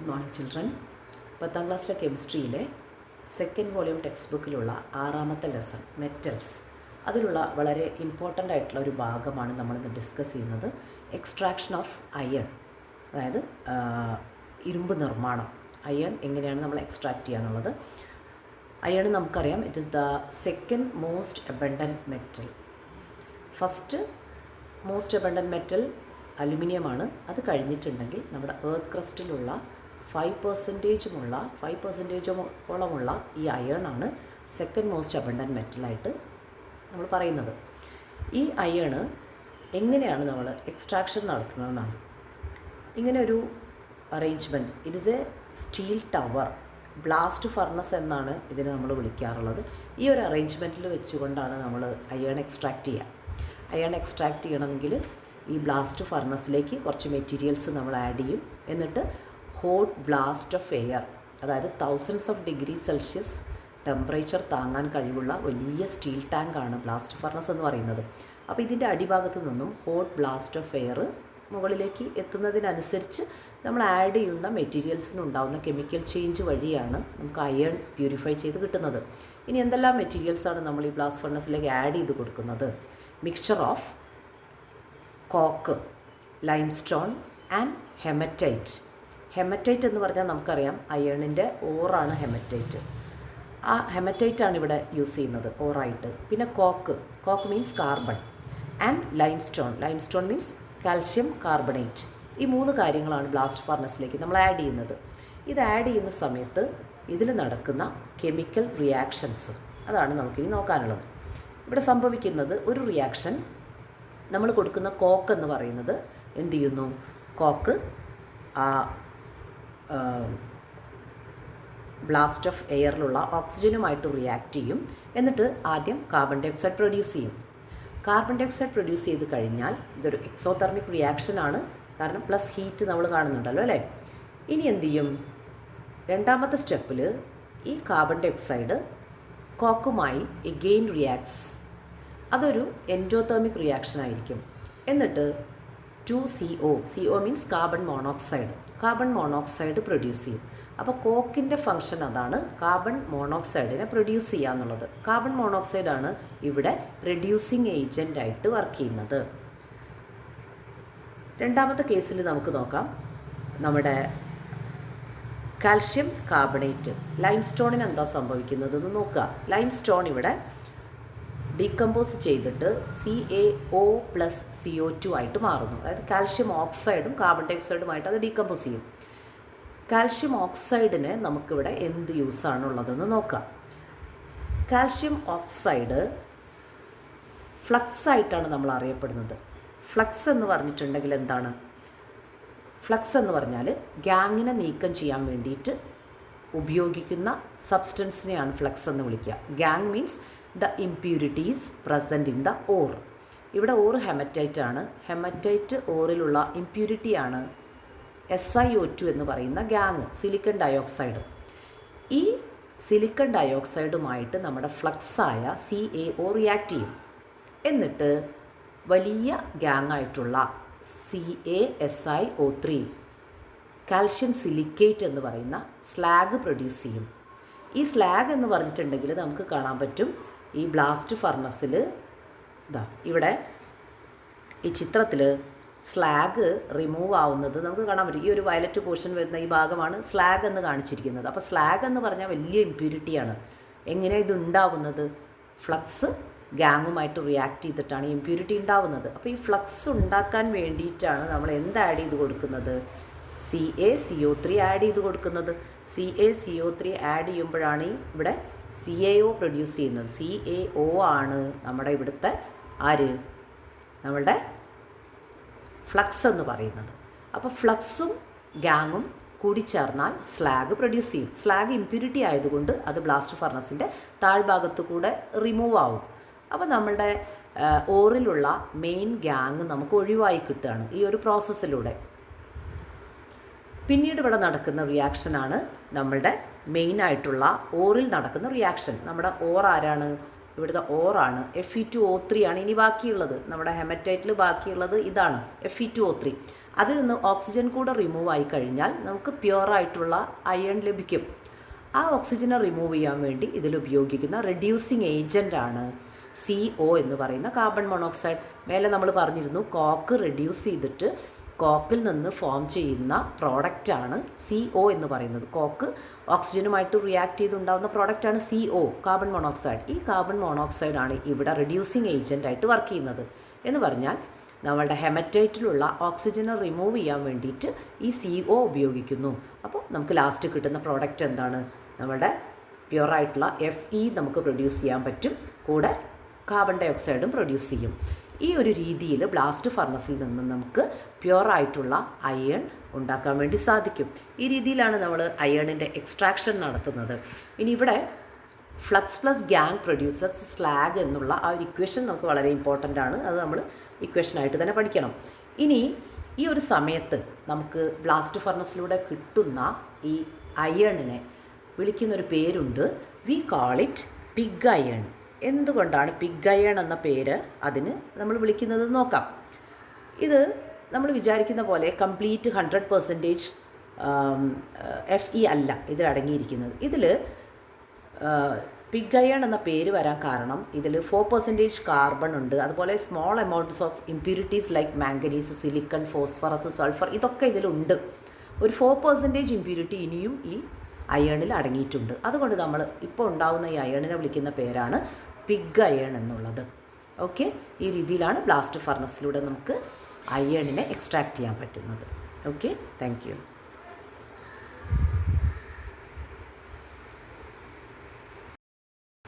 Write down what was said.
Good morning children. 10ാം ക്ലാസ്സിലെ കെമിസ്ട്രിയിലെ സെക്കൻഡ് വോളിയം ടെക്സ്റ്റ് ബുക്കിലുള്ള 6ാമത്തെ ലെസൺ മെറ്റൽസ്, അതിലുള്ള വളരെ ഇമ്പോർട്ടൻ്റ് ആയിട്ടുള്ള ഒരു ഭാഗമാണ് നമ്മളിന്ന് ഡിസ്കസ് ചെയ്യുന്നത്. എക്സ്ട്രാക്ഷൻ ഓഫ് അയൺ, അതായത് ഇരുമ്പ് നിർമ്മാണം. അയൺ എങ്ങനെയാണ് നമ്മൾ എക്സ്ട്രാക്ട് ചെയ്യുക എന്നുള്ളത്. അയൺ നമുക്കറിയാം, it is the second most abundant metal. First most abundant metal അലുമിനിയമാണ്. അത് കഴിഞ്ഞിട്ടുണ്ടെങ്കിൽ നമ്മുടെ എർത്ത് ക്രസ്റ്റിലുള്ള 5%ഓളമുള്ള ഈ അയണാണ് സെക്കൻഡ് മോസ്റ്റ് അബണ്ടൻറ്റ് മെറ്റലായിട്ട് നമ്മൾ പറയുന്നത്. ഈ അയണ് എങ്ങനെയാണ് നമ്മൾ എക്സ്ട്രാക്ഷൻ നടത്തുന്നതെന്നാണ്. ഇങ്ങനെ ഒരു arrangement, it is A steel tower, blast furnace എന്നാണ് ഇതിനെ നമ്മൾ വിളിക്കാറുള്ളത്. ഈ ഒരു അറേഞ്ച്മെൻറ്റിൽ വെച്ചുകൊണ്ടാണ് നമ്മൾ അയൺ എക്സ്ട്രാക്റ്റ് ചെയ്യുക. അയൺ എക്സ്ട്രാക്റ്റ് ചെയ്യണമെങ്കിൽ ഈ ബ്ലാസ്റ്റ് ഫർണസിലേക്ക് കുറച്ച് മെറ്റീരിയൽസ് നമ്മൾ ആഡ് ചെയ്യും. എന്നിട്ട് ഹോട്ട് ബ്ലാസ്റ്റ് ഓഫ് എയർ, അതായത് 1000s of degrees Celsius temperature താങ്ങാൻ കഴിവുള്ള വലിയ സ്റ്റീൽ ടാങ്കാണ് ബ്ലാസ്റ്റ് ഫർണസ് എന്ന് പറയുന്നത്. അപ്പോൾ ഇതിൻ്റെ അടിഭാഗത്ത് നിന്നും ഹോട്ട് ബ്ലാസ്റ്റ് ഓഫ് എയർ മുകളിലേക്ക് എത്തുന്നതിനനുസരിച്ച് നമ്മൾ ആഡ് ചെയ്യുന്ന മെറ്റീരിയൽസിനുണ്ടാവുന്ന കെമിക്കൽ ചേഞ്ച് വഴിയാണ് നമുക്ക് അയൺ പ്യൂരിഫൈ ചെയ്ത് കിട്ടുന്നത്. ഇനി എന്തെല്ലാം മെറ്റീരിയൽസാണ് നമ്മൾ ഈ ബ്ലാസ്റ്റ് ഫർണസിലേക്ക് ആഡ് ചെയ്ത് കൊടുക്കുന്നത്? Mixture of coke, limestone and hematite. Hematite എന്ന് പറഞ്ഞാൽ നമുക്കറിയാം അയണിൻ്റെ ഓറാണ് ഹെമറ്റൈറ്റ്. ആ ഹെമറ്റൈറ്റാണ് ഇവിടെ യൂസ് ചെയ്യുന്നത് ഓറായിട്ട്. പിന്നെ coke means carbon, and limestone means calcium carbonate. ഈ 3 കാര്യങ്ങളാണ് ബ്ലാസ്റ്റ് ഫർണസിലേക്ക് നമ്മൾ ആഡ് ചെയ്യുന്നത്. ഇത് ആഡ് ചെയ്യുന്ന സമയത്ത് ഇതിൽ നടക്കുന്ന കെമിക്കൽ റിയാക്ഷൻസ്, അതാണ് നമുക്കിനി നോക്കാനുള്ളത്. ഇവിടെ സംഭവിക്കുന്നത് ഒരു റിയാക്ഷൻ, നമ്മൾ കൊടുക്കുന്ന കോക്ക് എന്ന് പറയുന്നത് എന്ത് ചെയ്യുന്നു? കോക്ക് ആ ബ്ലാസ്റ്റ് ഓഫ് എയറിലുള്ള ഓക്സിജനുമായിട്ട് റിയാക്ട് ചെയ്യും. എന്നിട്ട് ആദ്യം കാർബൺ ഡൈ ഓക്സൈഡ് പ്രൊഡ്യൂസ് ചെയ്യും. കാർബൺ ഡൈ ഓക്സൈഡ് പ്രൊഡ്യൂസ് ചെയ്ത് കഴിഞ്ഞാൽ ഇതൊരു എക്സോതെർമിക് റിയാക്ഷനാണ്, കാരണം പ്ലസ് ഹീറ്റ് നമ്മൾ കാണുന്നുണ്ടല്ലോ അല്ലേ. ഇനി എന്ത് ചെയ്യും? രണ്ടാമത്തെ സ്റ്റെപ്പിൽ ഈ കാർബൺ ഡൈ ഓക്സൈഡ് കോക്കുമായി എഗെയിൻ റിയാക്ട്സ്. അതൊരു എൻഡോതെർമിക് റിയാക്ഷൻ ആയിരിക്കും. എന്നിട്ട് 2CO means carbon monoxide produce ചെയ്യും. അപ്പോൾ കോക്കിൻ്റെ ഫങ്ഷൻ അതാണ്, കാർബൺ മോണോക്സൈഡിനെ പ്രൊഡ്യൂസ് ചെയ്യുക എന്നുള്ളത്. കാർബൺ മോണോക്സൈഡാണ് ഇവിടെ റെഡ്യൂസിങ് ഏജൻ്റായിട്ട് വർക്ക് ചെയ്യുന്നത്. രണ്ടാമത്തെ കേസിൽ നമുക്ക് നോക്കാം. നമ്മുടെ കാൽഷ്യം കാർബണേറ്റ്, ലൈംസ്റ്റോണിന് എന്താ സംഭവിക്കുന്നതെന്ന് നോക്കുക. ലൈംസ്റ്റോൺ ഇവിടെ ഡീകമ്പോസ് ചെയ്തിട്ട് CaO+CO2 ആയിട്ട് മാറുന്നു. അതായത് കാൽഷ്യം ഓക്സൈഡും കാർബൺ ഡൈ ഓക്സൈഡുമായിട്ട് അത് ഡീകമ്പോസ് ചെയ്യും. കാൽഷ്യം ഓക്സൈഡിന് നമുക്കിവിടെ എന്ത് യൂസാണുള്ളതെന്ന് നോക്കാം. കാൽഷ്യം ഓക്സൈഡ് ഫ്ലക്സ് ആയിട്ടാണ് നമ്മൾ അറിയപ്പെടുന്നത്. ഫ്ലക്സ് എന്ന് പറഞ്ഞിട്ടുണ്ടെങ്കിൽ എന്താണ്? ഫ്ലക്സ് എന്ന് പറഞ്ഞാൽ ഗ്യാങ്ങിനെ നീക്കം ചെയ്യാൻ വേണ്ടിയിട്ട് ഉപയോഗിക്കുന്ന സബ്സ്റ്റൻസിനെയാണ് ഫ്ലക്സ് എന്ന് വിളിക്കുക. Gang means the impurities present in the or. ഇവിടെ ഓർ ഹെമറ്റൈറ്റ് ആണ്. ഹെമറ്റൈറ്റ് ഓറിലുള്ള ഇംപ്യൂരിറ്റിയാണ് SiO2 എന്ന് പറയുന്ന ഗ്യാങ്, സിലിക്കൺ ഡയോക്സൈഡ്. ഈ സിലിക്കൺ ഡയോക്സൈഡുമായിട്ട് നമ്മുടെ ഫ്ലക്സായ CaO റിയാക്ട് ചെയ്യും. എന്നിട്ട് വലിയ ഗ്യാങ് ആയിട്ടുള്ള CaSiO3, കാൽഷ്യം സിലിക്കേറ്റ് എന്ന് പറയുന്ന സ്ലാഗ് പ്രൊഡ്യൂസ് ചെയ്യും. ഈ സ്ലാഗ് എന്ന് പറഞ്ഞിട്ടുണ്ടെങ്കിൽ നമുക്ക് കാണാൻ പറ്റും ഈ ബ്ലാസ്റ്റ് ഫർണസിൽ ഇവിടെ ഈ ചിത്രത്തിൽ സ്ലാഗ് റിമൂവ് ആവുന്നത് നമുക്ക് കാണാൻ പറ്റും. ഈ ഒരു വയലറ്റ് പോർഷൻ വരുന്ന ഈ ഭാഗമാണ് സ്ലാഗ് എന്ന് കാണിച്ചിരിക്കുന്നത്. അപ്പോൾ സ്ലാഗ് എന്ന് പറഞ്ഞാൽ വലിയ ഇംപ്യൂരിറ്റിയാണ്. എങ്ങനെയാണ് ഇത് ഉണ്ടാവുന്നത്? ഫ്ലക്സ് ഗ്യാങ്ങുമായിട്ട് റിയാക്ട് ചെയ്തിട്ടാണ് ഈ ഇംപ്യൂരിറ്റി ഉണ്ടാവുന്നത്. അപ്പോൾ ഈ ഫ്ലക്സ് ഉണ്ടാക്കാൻ വേണ്ടിയിട്ടാണ് നമ്മൾ എന്ത് ആഡ് ചെയ്ത് കൊടുക്കുന്നത്? CaCO3 ആഡ് ചെയ്ത് കൊടുക്കുന്നത്. CaCO3 ആഡ് ചെയ്യുമ്പോഴാണ് ഇവിടെ CaO പ്രൊഡ്യൂസ് ചെയ്യുന്നത്. CaO ആണ് നമ്മുടെ ഇവിടുത്തെ നമ്മളുടെ ഫ്ലക്സ് എന്ന് പറയുന്നത്. അപ്പോൾ ഫ്ലക്സും ഗ്യാങ്ങും കൂടി ചേർന്നാൽ സ്ലാഗ് പ്രൊഡ്യൂസ് ചെയ്യും. സ്ലാഗ് ഇംപ്യൂരിറ്റി ആയതുകൊണ്ട് അത് ബ്ലാസ്റ്റ് ഫർണസിൻ്റെ താഴ്ഭാഗത്തു കൂടെ റിമൂവ് ആവും. അപ്പോൾ നമ്മളുടെ ഓറിലുള്ള മെയിൻ ഗ്യാങ് നമുക്ക് ഒഴിവായി കിട്ടുകയാണ് ഈ ഒരു പ്രോസസ്സിലൂടെ. പിന്നീട് ഇവിടെ നടക്കുന്ന റിയാക്ഷനാണ് നമ്മളുടെ മെയിനായിട്ടുള്ള ഓറിൽ നടക്കുന്ന റിയാക്ഷൻ. നമ്മുടെ ഓർ ആരാണ്? ഇവിടുത്തെ ഓറാണ്. Fe2O3 ആണ് ഇനി ബാക്കിയുള്ളത്. നമ്മുടെ ഹെമറ്റൈറ്റിൽ ബാക്കിയുള്ളത് ഇതാണ്, Fe2O3. അതിൽ നിന്ന് ഓക്സിജൻ കൂടെ റിമൂവ് ആയി കഴിഞ്ഞാൽ നമുക്ക് പ്യുവറായിട്ടുള്ള അയൺ ലഭിക്കും. ആ ഓക്സിജനെ റിമൂവ് ചെയ്യാൻ വേണ്ടി ഇതിൽ ഉപയോഗിക്കുന്ന റെഡ്യൂസിങ് ഏജൻ്റാണ് CO എന്ന് പറയുന്ന കാർബൺ മോണോക്സൈഡ്. മേലെ നമ്മൾ പറഞ്ഞിരുന്നു കോക്ക് റെഡ്യൂസ് ചെയ്തിട്ട് കോക്കിൽ നിന്ന് ഫോം ചെയ്യുന്ന പ്രോഡക്റ്റാണ് CO എന്ന് പറയുന്നത്. കോക്ക് ഓക്സിജനുമായിട്ട് റിയാക്ട് ചെയ്തുണ്ടാകുന്ന പ്രോഡക്റ്റാണ് CO, കാർബൺ മോണോക്സൈഡ്. ഈ കാർബൺ മോണോക്സൈഡാണ് ഇവിടെ റെഡ്യൂസിങ് ഏജൻ്റായിട്ട് വർക്ക് ചെയ്യുന്നത്. എന്ന് പറഞ്ഞാൽ നമ്മളുടെ ഹെമറ്റൈറ്റിലുള്ള ഓക്സിജനെ റിമൂവ് ചെയ്യാൻ വേണ്ടിയിട്ട് ഈ CO ഉപയോഗിക്കുന്നു. അപ്പോൾ നമുക്ക് ലാസ്റ്റ് കിട്ടുന്ന പ്രോഡക്റ്റ് എന്താണ്? നമ്മുടെ പ്യുവറായിട്ടുള്ള Fe നമുക്ക് പ്രൊഡ്യൂസ് ചെയ്യാൻ പറ്റും, കൂടെ കാർബൺ ഡൈ ഓക്സൈഡും പ്രൊഡ്യൂസ് ചെയ്യും. ഈ ഒരു രീതിയിൽ ബ്ലാസ്റ്റ് ഫർണസിൽ നിന്ന് നമുക്ക് പ്യുവറായിട്ടുള്ള അയൺ ഉണ്ടാക്കാൻ വേണ്ടി സാധിക്കും. ഈ രീതിയിലാണ് നമ്മൾ അയണിൻ്റെ എക്സ്ട്രാക്ഷൻ നടത്തുന്നത്. ഇനി ഇവിടെ flux plus gang producers slag എന്നുള്ള ആ ഒരു ഇക്വേഷൻ നമുക്ക് വളരെ ഇമ്പോർട്ടൻ്റ് ആണ്. അത് നമ്മൾ ഇക്വേഷനായിട്ട് തന്നെ പഠിക്കണം. ഇനി ഈ ഒരു സമയത്ത് നമുക്ക് ബ്ലാസ്റ്റ് ഫർണസിലൂടെ കിട്ടുന്ന ഈ അയണിനെ വിളിക്കുന്നൊരു പേരുണ്ട്. We call it pig iron. എന്തുകൊണ്ടാണ് പിഗ് അയൺ എന്ന പേര് അതിന് നമ്മൾ വിളിക്കുന്നത് നോക്കാം. ഇത് നമ്മൾ വിചാരിക്കുന്ന പോലെ കംപ്ലീറ്റ് 100% Fe അല്ല ഇതിലടങ്ങിയിരിക്കുന്നത്. ഇതിൽ പിഗ് അയൺ എന്ന പേര് വരാൻ കാരണം ഇതിൽ 4% കാർബൺ ഉണ്ട്, അതുപോലെ small amounts of impurities like manganese, silicon, phosphorus, sulphur, ഇതൊക്കെ ഇതിലുണ്ട്. ഒരു 4% ഇമ്പ്യൂരിറ്റി ഇനിയും ഈ അയണിൽ അടങ്ങിയിട്ടുണ്ട്. അതുകൊണ്ട് നമ്മൾ ഇപ്പോൾ ഉണ്ടാകുന്ന ഈ അയണിനെ വിളിക്കുന്ന പേരാണ് പിഗ് അയൺ എന്നുള്ളത്. ഓക്കെ, ഈ രീതിയിലാണ് ബ്ലാസ്റ്റ് ഫർണസിലൂടെ നമുക്ക് അയണിനെ എക്സ്ട്രാക്ട് ചെയ്യാൻ പറ്റുന്നത്. Okay, thank you.